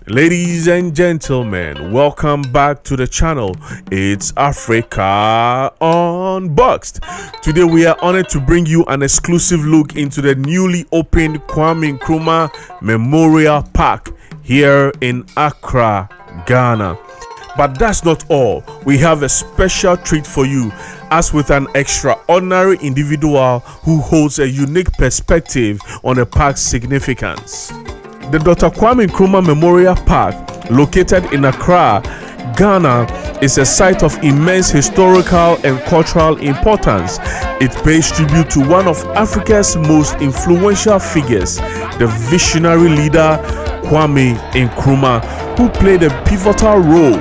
Ladies and gentlemen, welcome back to the channel. It's Africa Unboxed. Today we are honored to bring you an exclusive look into the newly opened Kwame Nkrumah Memorial Park here in Accra, Ghana. But that's not all. We have a special treat for you, as with an extraordinary individual who holds a unique perspective on the park's significance. The Dr. Kwame Nkrumah Memorial Park, located in Accra, Ghana, is a site of immense historical and cultural importance. It pays tribute to one of Africa's most influential figures, the visionary leader Kwame Nkrumah, who played a pivotal role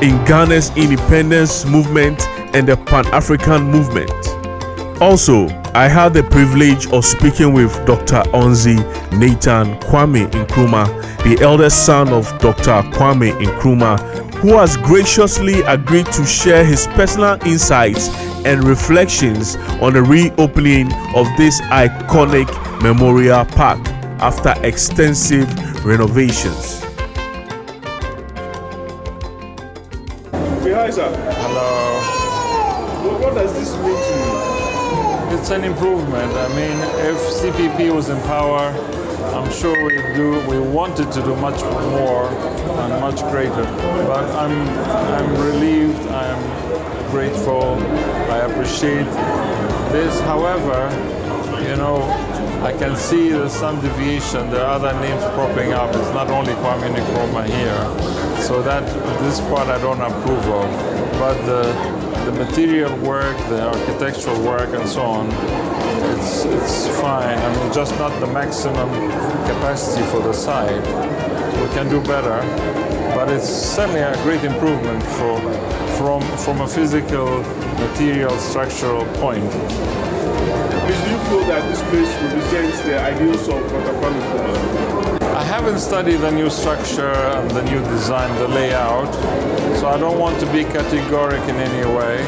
in Ghana's independence movement and the pan-African movement. Also, I had the privilege of speaking with Dr. Onzi Nathan Kwame Nkrumah, the eldest son of Dr. Kwame Nkrumah, who has graciously agreed to share his personal insights and reflections on the reopening of this iconic memorial park after extensive renovations. Hi, sir. Hello. What does this mean to you? It's an improvement. I mean, if CPP was in power, I'm sure we wanted to do much more and much greater. But I'm relieved, I'm grateful, I appreciate this. However, you know, I can see there's some deviation. There are other names popping up. It's not only Kwame Nkrumah here. So this part I don't approve of. But the material work, the architectural work and so on, it's fine. I mean, just not the maximum capacity for the site. We can do better, but it's certainly a great improvement from a physical, material, structural point. Do you feel that this place represents the ideals of Dr. Kwame Nkrumah? I haven't studied the new structure and the new design, the layout, so I don't want to be categoric in any way,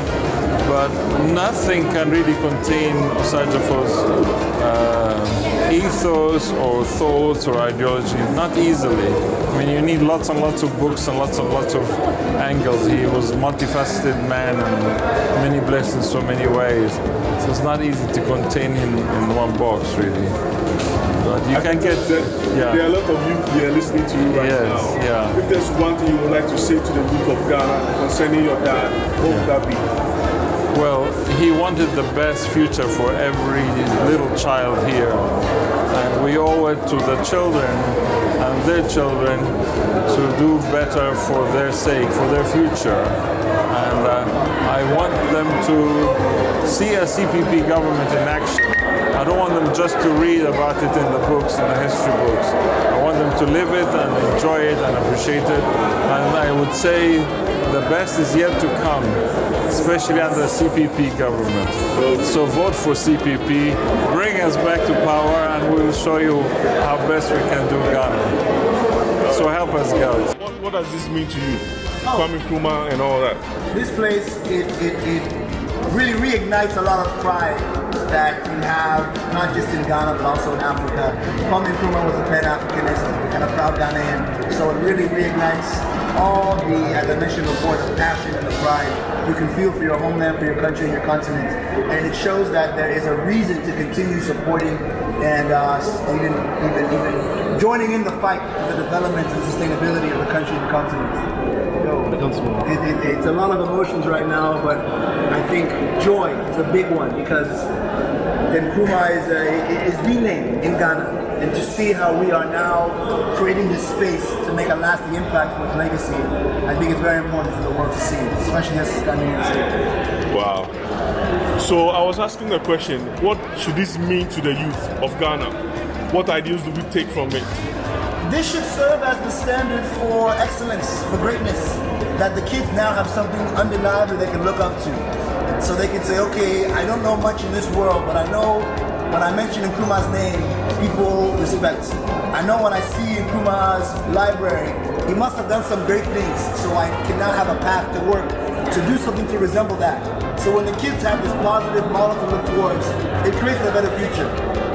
but nothing can really contain Osagyefo ethos or thoughts or ideology, not easily. I mean, you need lots and lots of books and lots of angles. He was a multifaceted man and many blessed in so many ways, so it's not easy to contain him in one box, really. But you can get there are a lot of youth here listening to you right now. Yeah. If there's one thing you would like to say to the youth of Ghana concerning your dad, what would that be? Well, he wanted the best future for every little child here. And we owe it to the children and their children to do better for their sake, for their future. And I want them to see a CPP government in action. I don't want them just to read about it in the books, in the history books. I want them to live it and enjoy it and appreciate it. And I would say the best is yet to come, especially under the CPP government. So vote for CPP, bring us back to power, and we will show you how best we can do Ghana. So help us, God. What does this mean to you? Kwame Nkrumah and all that. This place, it really reignites a lot of pride that we have, not just in Ghana, but also in Africa. Kwame Nkrumah was a pan-Africanist and a proud Ghanaian. So it really reignites all the, as I mentioned before, the passion and the pride you can feel for your homeland, for your country, and your continent. And it shows that there is a reason to continue supporting and even joining in the fight for the development and sustainability of the country and the continent. It's a lot of emotions right now, but I think joy is a big one because Nkrumah is the name in Ghana. And to see how we are now creating this space to make a lasting impact for his legacy, I think it's very important for the world to see, especially as a Ghanaian state. Wow. So I was asking the question, what should this mean to the youth of Ghana? What ideals do we take from it? This should serve as the standard for excellence, for greatness, that the kids now have something undeniable they can look up to. So they can say, okay, I don't know much in this world, but I know when I mention Nkrumah's name, people respect. I know when I see Nkrumah's library, he must have done some great things, so I can now have a path to work, to do something to resemble that. So when the kids have this positive model to look towards, it creates a better future.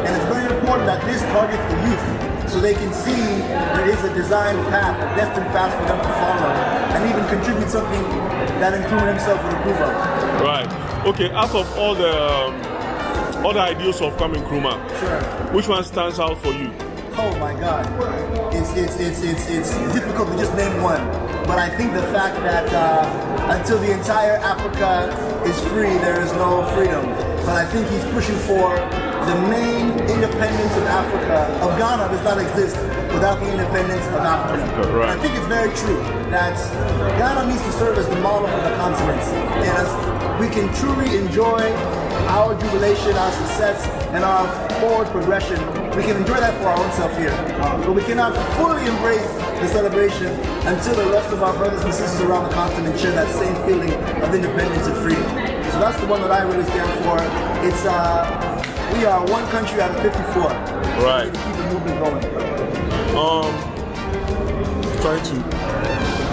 And it's very important that this targets the youth, so they can see there is a designed path, a destined path for them to follow, and even contribute something that Nkrumah himself would approve of. Right. Okay, out of all the other ideals of Kwame Nkrumah, Sure. which one stands out for you? Oh my God, it's difficult to just name one, but I think the fact that until the entire Africa is free, there is no freedom. But I think he's pushing for the main independence of Africa, of Ghana, does not exist without the independence of Africa. Right. I think it's very true that Ghana needs to serve as the model for the continent, and as we can truly enjoy our jubilation, our success, and our forward progression. We can enjoy that for our own self here. But we cannot fully embrace the celebration until the rest of our brothers and sisters around the continent share that same feeling of independence and freedom. So that's the one that I really stand for. It's we are one country out of 54. Right. To keep the movement going. Trying to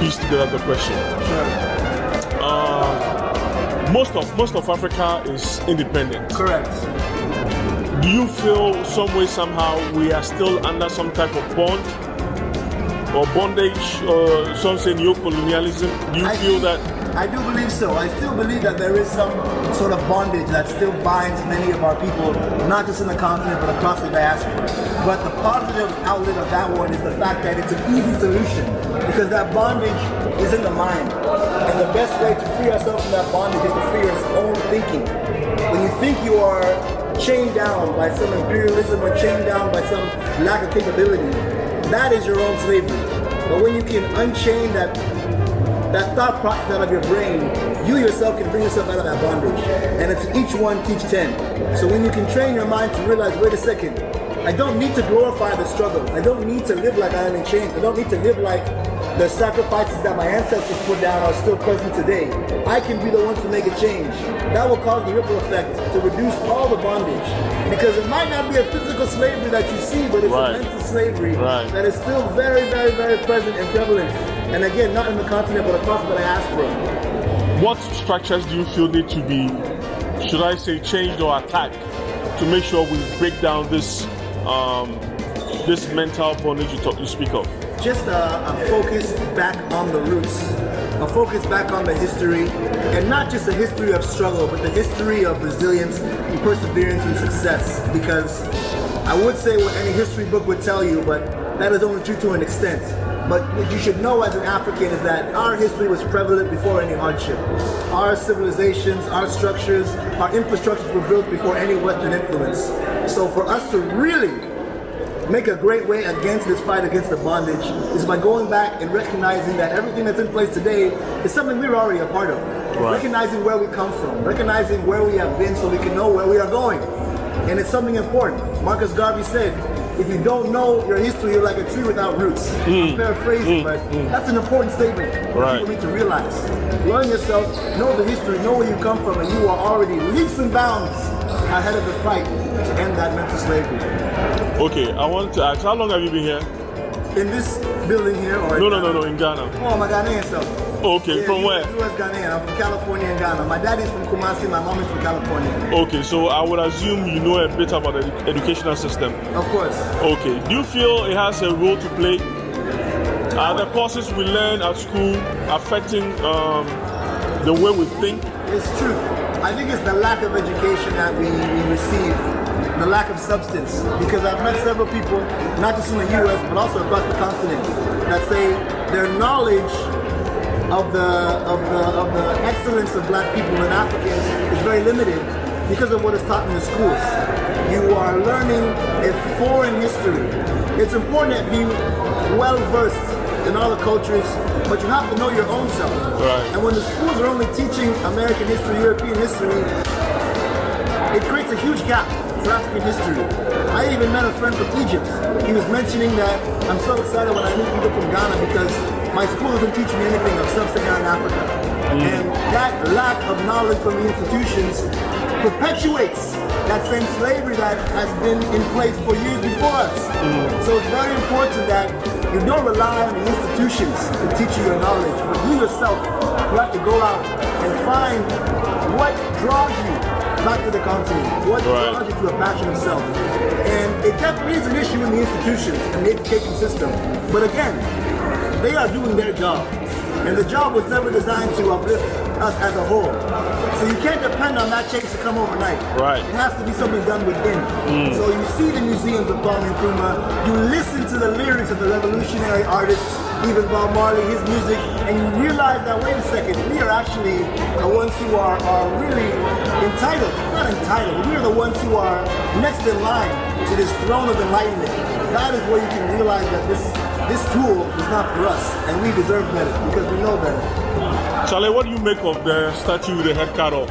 piece together the question. Sure. Most of Africa is independent. Correct. Do you feel some way, somehow, we are still under some type of bond or bondage, or some say neo-colonialism? Do you feel that? I do believe so. I still believe that there is some sort of bondage that still binds many of our people, not just in the continent, but across the diaspora. But the positive outlet of that one is the fact that it's an easy solution, because that bondage is in the mind. And the best way to free ourselves from that bondage is to free our own thinking. When you think you are chained down by some imperialism or chained down by some lack of capability, that is your own slavery. But when you can unchain that thought process out of your brain, you yourself can bring yourself out of that bondage. And it's each one teach 10. So when you can train your mind to realize, wait a second, I don't need to glorify the struggle. I don't need to live like I am in chains. I don't need to live like the sacrifices that my ancestors put down are still present today. I can be the one to make a change. That will cause the ripple effect to reduce all the bondage. Because it might not be a physical slavery that you see, but it's Right. a mental slavery Right. that is still very, very, very present and prevalent. And again, not in the continent, but across the diaspora. What structures do you feel need to be, should I say, changed or attacked to make sure we break down this this mental bondage you speak of? Just a focus back on the roots, a focus back on the history, and not just a history of struggle, but the history of resilience and perseverance and success. Because I would say what any history book would tell you, but that is only true to an extent. But what you should know as an African is that our history was prevalent before any hardship. Our civilizations, our structures, our infrastructures were built before any Western influence. So for us to really make a great way against this fight against the bondage is by going back and recognizing that everything that's in place today is something we were already a part of. Right. Recognizing where we come from, recognizing where we have been so we can know where we are going. And it's something important. Marcus Garvey said, if you don't know your history, you're like a tree without roots. I'm paraphrasing, but that's an important statement that Right. people need to realize. Learn yourself, know the history, know where you come from, and you are already leaps and bounds ahead of the fight to end that mental slavery. Okay, I want to ask, how long have you been here? In this building here, or No, in Ghana. Oh, I'm a Ghanaian, so. Okay, Yeah, from where? U.S. Ghanaian. I'm from California and Ghana. My daddy's from Kumasi, my mom is from California. Okay, so I would assume you know a bit about the educational system. Of course. Okay, do you feel it has a role to play? Are the courses we learn at school affecting the way we think? It's true. I think it's the lack of education that we receive, the lack of substance. Because I've met several people, not just in the U.S., but also across the continent, that say their knowledge of the excellence of black people and Africans is very limited because of what is taught in the schools. You are learning a foreign history. It's important to be well versed in all the cultures, but you have to know your own self. Right. And when the schools are only teaching American history, European history, it creates a huge gap for African history. I even met a friend from Egypt. He was mentioning that I'm so excited when I meet people from Ghana because my school doesn't teach me anything of sub-Saharan Africa. And that lack of knowledge from the institutions perpetuates that same slavery that has been in place for years before us. So it's very important that you don't rely on the institutions to teach you your knowledge, but you yourself, you have to go out and find what draws you, back to the continent? What draws you to a passion of self? And it definitely is an issue in the institutions and the education system. But again, they are doing their job. And the job was never designed to uplift us as a whole. So you can't depend on that change to come overnight. Right. It has to be something done within. So you see the museums of Kwame Nkrumah, you listen to the lyrics of the revolutionary artists, even Bob Marley, his music, and you realize that, wait a second, we are actually the ones who are really entitled, not entitled, we are the ones who are next in line to this throne of enlightenment. That is where you can realize that this tool is not for us, and we deserve better because we know better. Charlie, what do you make of the statue with the head cut off?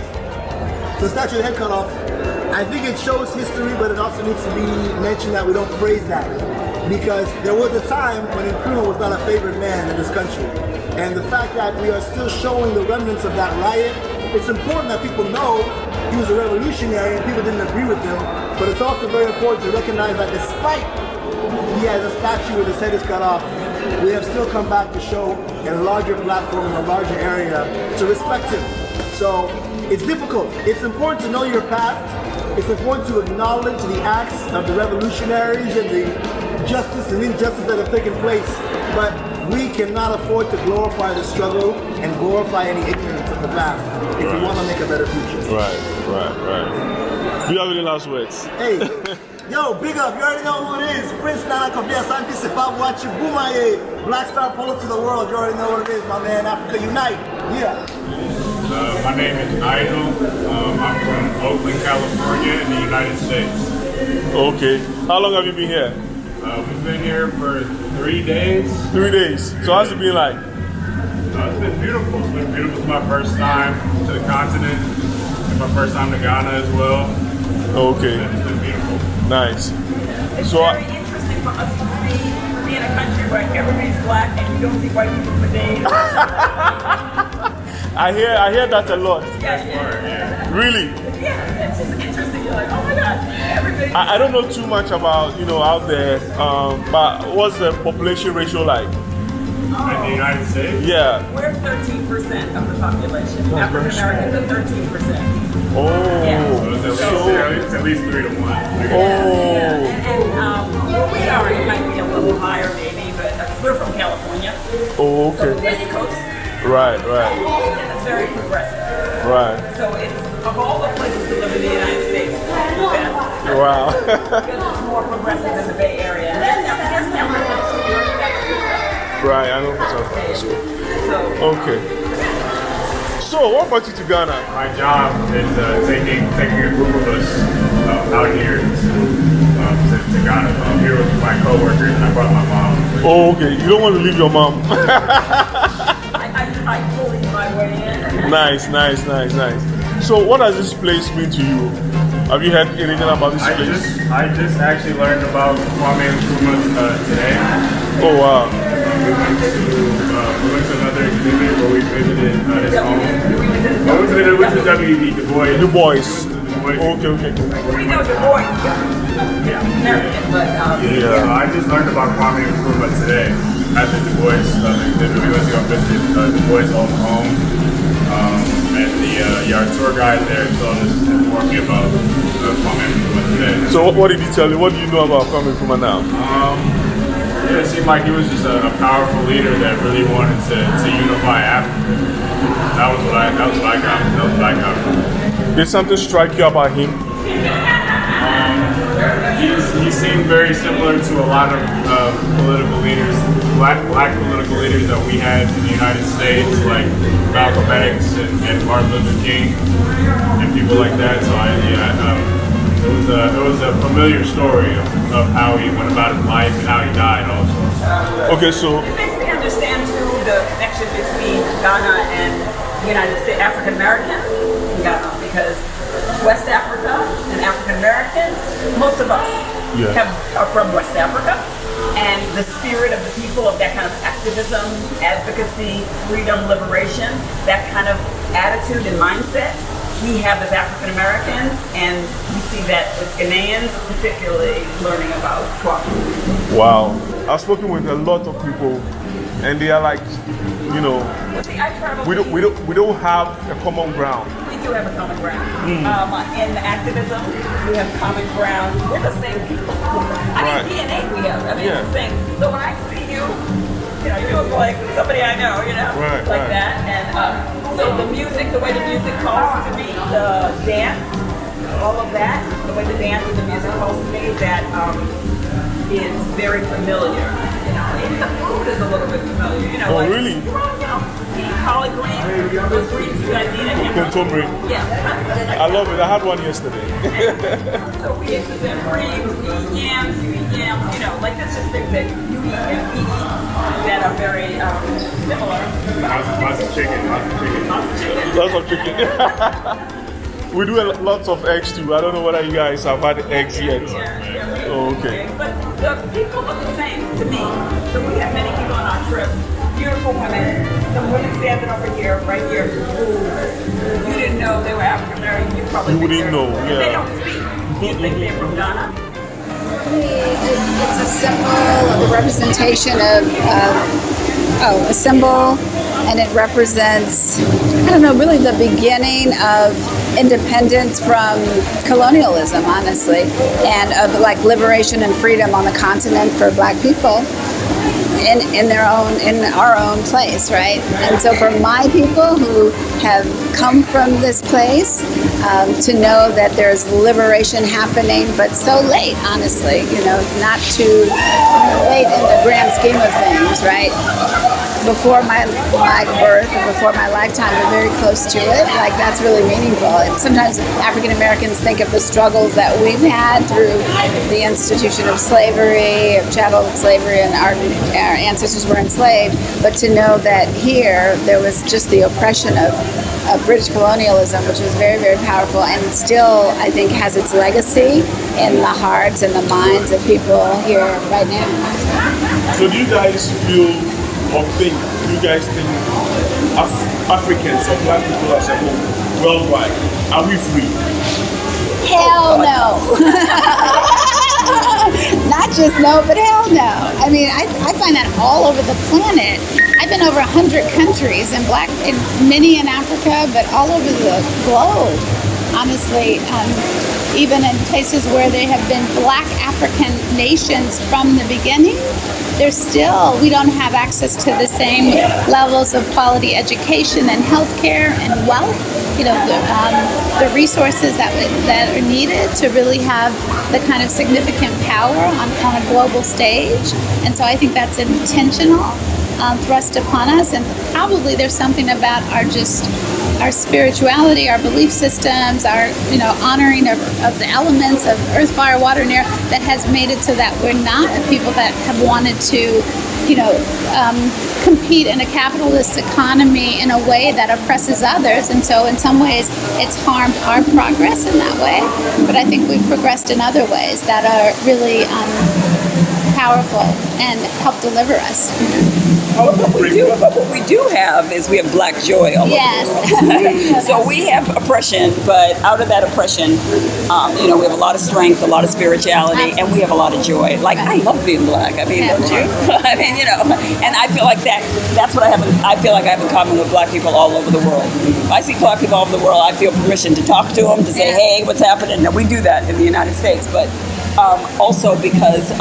The statue with the head cut off, I think it shows history, but it also needs to be mentioned that we don't praise that. Because there was a time when Nkrumah was not a favored man in this country. And the fact that we are still showing the remnants of that riot, it's important that people know he was a revolutionary and people didn't agree with him. But it's also very important to recognize that despite he has a statue with his head is cut off, we have still come back to show a larger platform, a larger area to respect him. So it's difficult. It's important to know your past. It's important to acknowledge the acts of the revolutionaries and the justice and injustice that have taken place. But we cannot afford to glorify the struggle and glorify any ignorance of the past if we want to make a better future. Right. Do you have any last words? Hey, yo, big up. You already know who it is. Prince Nana Kofia Santi Sefa Wachi Bumaye. Black Star Polo to the world. You already know what it is, my man. Africa Unite. Yeah. My name is Nigel. I'm from Oakland, California, in the United States. Okay. How long have you been here? We've been here for 3 days. 3 days. So how's it been like? It's been beautiful. It's been beautiful. It's my first time to the continent. It's my first time to Ghana as well. Okay. It's been beautiful. Nice. It's very interesting for us to see, be in a country where everybody's black and you don't see white people for days. I hear that a lot. Yeah. Really? Yeah, it's just interesting. You're like, oh my God, everybody. I don't know too much about, out there, but what's the population ratio like? In the United States? Yeah. We're 13% of the population. African Americans are 13%. Oh. Yeah. So it's at least 3 to 1. Oh. And where we are, it might be a little higher maybe, but we're from California. Oh, So okay. West Coast. Right. And it's very progressive. Right. So it's, of all the places to live in the United States, it's the best. Wow. Because it's more progressive than the Bay Area. And that's San Francisco. Right, I know San Francisco. So, Okay. So, what brought you to Ghana? My job is taking a group of us out here to Ghana. I'm here with my coworkers, and I brought my mom. Oh, okay. You don't want to leave your mom. I fully my way in. Nice. So, what does this place mean to you? Have you heard anything about this place? I just actually learned about Kwame Nkrumah today. Oh, wow. We went to another exhibit where we visited his home. We went to WEB, Du Bois. Du Bois. Okay. We know the boys, American, but So I just learned about Kwame Nkrumah today at the Du Bois exhibit. We went to go visit Du Bois' old home. And our tour guide there told us to inform me about Kwame Nkrumah today. So, what did he tell you? What do you know about Kwame Nkrumah now? Yeah, it seemed like he was just a powerful leader that really wanted to unify Africa. That was what I got from him. Did something strike you about him? He seemed very similar to a lot of political leaders, black political leaders that we had in the United States, like Malcolm X and Martin Luther King and people like that. So it was a familiar story of how he went about his life and how he died also. Okay, so it makes me understand too the connection between Ghana and the United States, African Americans in Ghana, because West Africa and African Americans, most of us are from West Africa, and the spirit of the people of that kind of activism, advocacy, freedom, liberation, that kind of attitude and mindset, we have as African Americans, and we see that with Ghanaians, particularly learning about Kwame. wow. I've spoken with a lot of people, and they are like, See, I travel. we don't have a common ground. We do have a common ground. In activism, we have common ground. We're the same people. I mean, DNA we have. I mean, it's the same. So when I see you, you know, you look like somebody I know, you know, like that. And so the music, the way the music calls to me, the dance, all of that, the way the dance and the music calls to me, that is very familiar. You know, even the food is a little bit familiar. You know, Oh, like, really? You know, eating collard greens, those greens you guys eat in here. Turmeric. Yeah. I love it. I had one yesterday. So we eat the greens, we eat yams, you eat yams, you know, like that's just things that you eat and we eat that are very similar. Lots of chicken. Lots of chicken. Lots of chicken. We do lots of eggs too. I don't know whether you guys have had eggs yet. Yeah, Oh, okay. But the people look the same to me. So we have many people on our trip. Beautiful women. Some women standing over here, right here, who you didn't know they were African American. You probably You wouldn't know, and they don't speak. You think they're from Ghana? It's a symbol, a representation of a symbol, and it represents, I don't know, really the beginning of independence from colonialism, honestly, and of like liberation and freedom on the continent for Black people in our own place, right? And so for my people who have come from this place, to know that there's liberation happening, but so late, honestly, you know, not too late in the grand scheme of things, right? Before my birth or before my lifetime, but very close to it. Like, that's really meaningful. And sometimes African Americans think of the struggles that we've had through the institution of slavery, of chattel slavery, and our ancestors were enslaved. But to know that here there was just the oppression of British colonialism, which was very, very powerful, and still, I think, has its legacy in the hearts and the minds of people here right now. So do you guys feel or think, you guys think Africans or Black people as a whole, worldwide, are we free? Hell no. Not just no, but hell no. I mean, I find that all over the planet. I've been over 100 countries, and many in Africa, but all over the globe, honestly. Even in places where there have been Black African nations from the beginning, we don't have access to the same levels of quality education and healthcare and wealth. You know, the resources that are needed to really have the kind of significant power on a global stage. And so I think that's intentional, thrust upon us. And probably there's something about our spirituality, our belief systems, our honoring of the elements of earth, fire, water, and air that has made it so that we're not a people that have wanted to compete in a capitalist economy in a way that oppresses others. And so in some ways it's harmed our progress in that way. But I think we've progressed in other ways that are really powerful and help deliver us. What we do have is we have Black joy all over the world. So we have oppression, but out of that oppression, we have a lot of strength, a lot of spirituality, and we have a lot of joy. Like, I love being Black. I mean, don't you? I mean, and I feel like that's what I feel like I have in common with Black people all over the world. If I see Black people all over the world, I feel permission to talk to them, to say, hey, what's happening? Now, we do that in the United States, but also because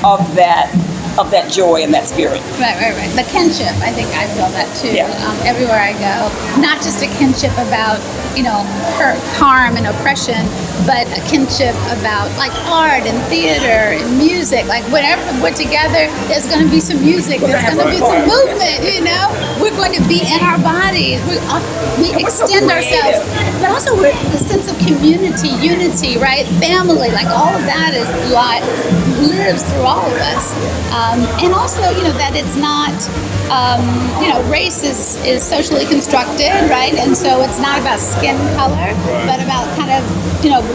of that joy and that spirit. Right. The kinship, I think I feel that too. Yeah. Everywhere I go, not just a kinship about hurt, harm, and oppression, but a kinship about like art and theater and music. Like whenever we're together, there's going to be some music. There's going to be some movement. We're going to be in our bodies. We extend ourselves, but also we're the sense of community, unity, right? Family, like all of that lives through all of us. And also, that it's not, race is socially constructed, right? And so it's not about skin color, but about kind of,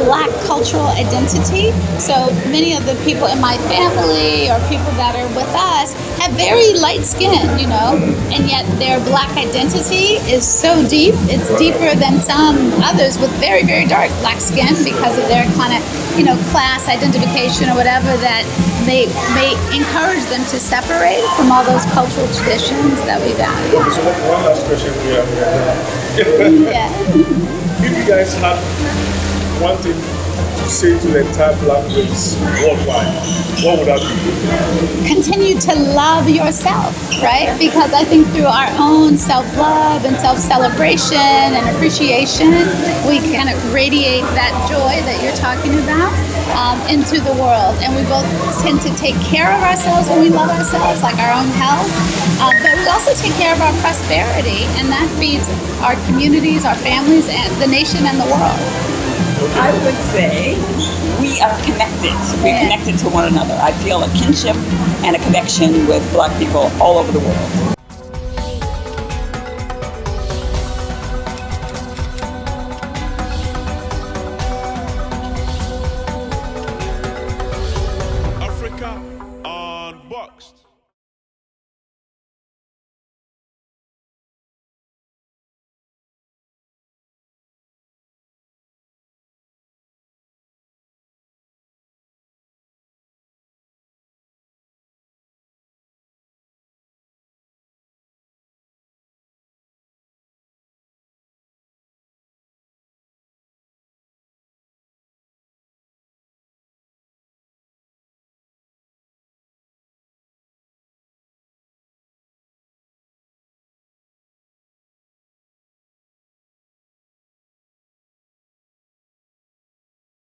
Black cultural identity. So many of the people in my family or people that are with us have very light skin, and yet their Black identity is so deep. It's deeper than some others with very, very dark Black skin because of their kind of, class identification or whatever that may encourage them to separate from all those cultural traditions that we value. So one last question we have here. Yeah. you guys had one thing to say to the entire black race worldwide, what would that be? Continue to love yourself, right? Because I think through our own self-love and self-celebration and appreciation, we kind of radiate that joy that you're talking about into the world. And we both tend to take care of ourselves when we love ourselves, like our own health, but we also take care of our prosperity, and that feeds our communities, our families, and the nation and the world. I would say we are connected. We're connected to one another. I feel a kinship and a connection with Black people all over the world.